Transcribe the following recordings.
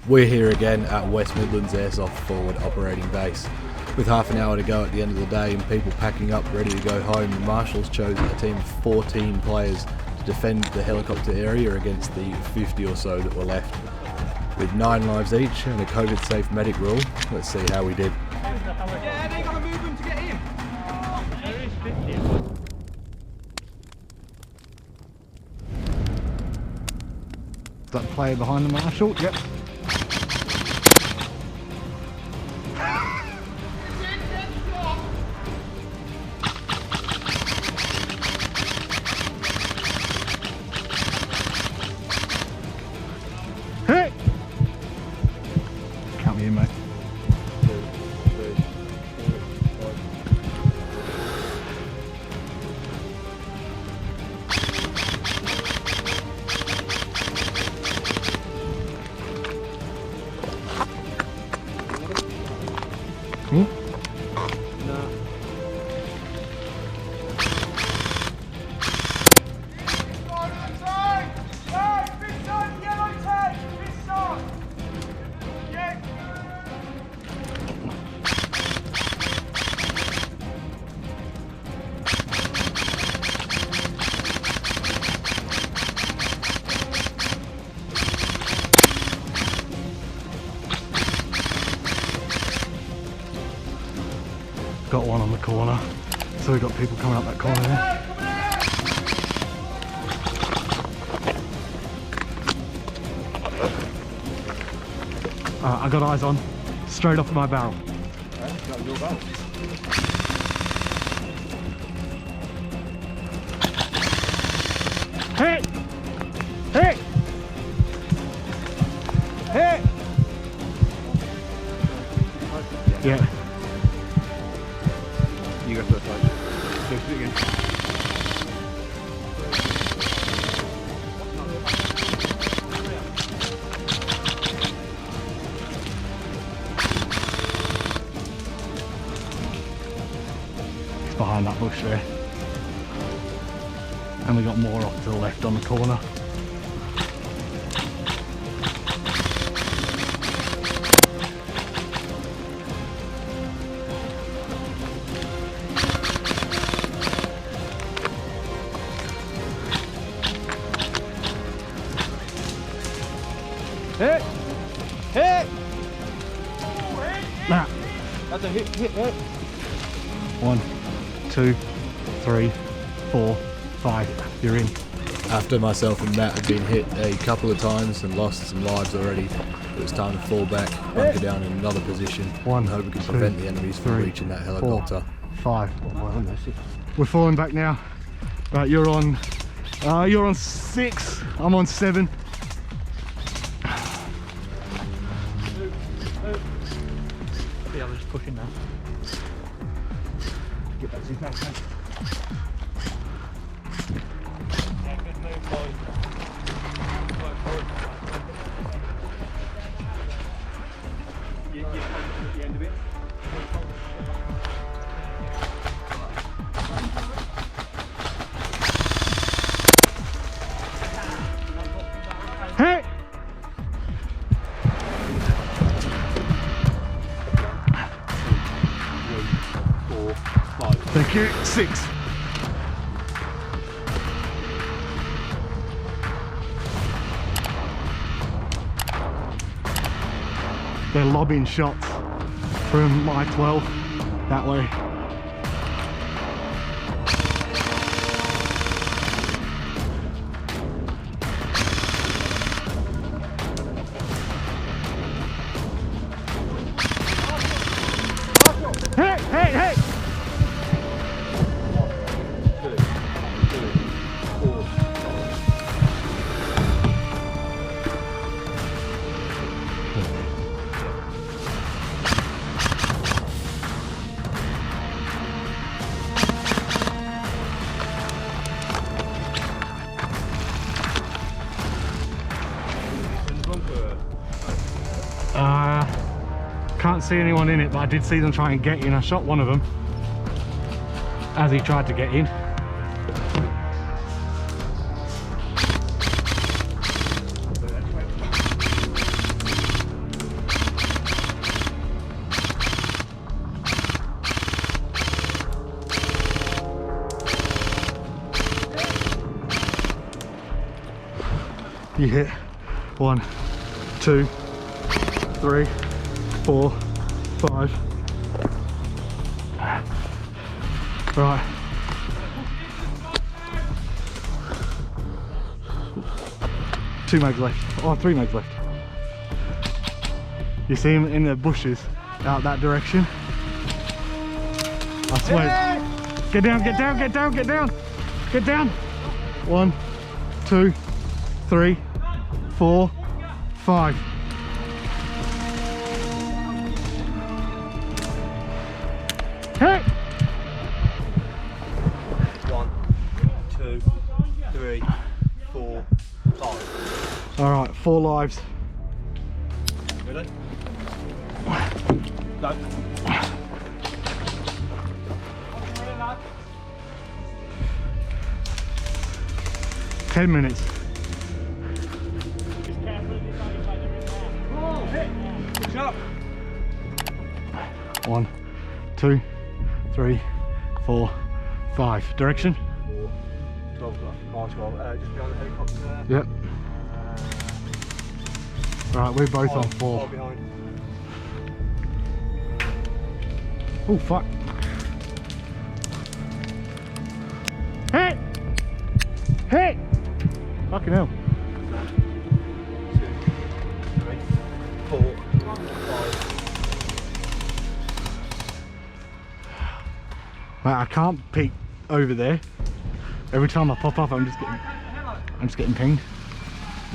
We're here again at West Midlands Airsoft forward operating base. With half an hour to go at the end of the day and people packing up ready to go home, the marshals chose a team of 14 players to defend the helicopter area against the 50 or so that were left. With 9 lives each and a COVID safe medic rule, let's see how we did. Yeah, they gotta move them to get in. There is 50. Is that the player behind the marshal? Yep. Hey! Count me in, mate. 2, 3, 4, 5. Hmm? No. Got one on the corner, so we've got people coming up that corner there. I got eyes on, straight off my barrel. Hey! Hey! Hey! Yeah. You go first, mate. Go shoot again. It's behind that bush there. And we got more off to the left on the corner. Hit! Hit! Nah. That's a hit, hit, hit. 1, 2, 3, 4, 5. You're in. After myself and Matt had been hit a couple of times and lost some lives already, it was time to fall back, bunker down in another position, and hope we can prevent the enemies from reaching that helicopter. 4, 5. We're falling back now. Right, you're on 6. I'm on 7. Yeah, we're just pushing now. Get back to your back, mate. Hey! Thank you. 6. They're lobbing shots from my 12 that way. Hey, hey, hey! 2, 3, 4, 5. Can't see anyone in it, but I did see them try and get in. I shot one of them as he tried to get in. You hit 1, 2, 3, 4, 5. Right. Two mags left. Oh, 3 mags left. You see him in the bushes out that direction? I swear. Get down, get down, get down, get down. Get down. 1, 2, 3, 4, 5. Hey! 1, 2, 3, 4, 5. All right, 4 lives. Ready? Go. 10 minutes. Push up. 1, 2, 3, 4, 5. Direction? 12 o'clock. Marshall, just behind the helicopter there. Yep. Right, we're both on 4. Far behind. Oh fuck. Hit! Hit! Fucking hell. 2, 3, 4, 5. Right, I can't peek over there. Every time I pop up, I'm just getting pinged.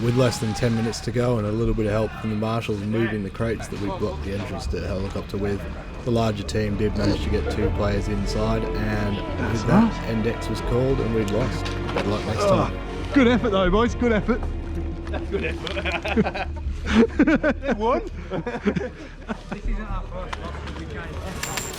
With less than 10 minutes to go and a little bit of help from the marshals moving the crates that we blocked the entrance to the helicopter with, the larger team did manage to get 2 players inside, and with that, Index was called and we'd lost. Better luck next time. Good effort though, boys. Good effort. Good effort. They won. This isn't our first loss, we gained 10.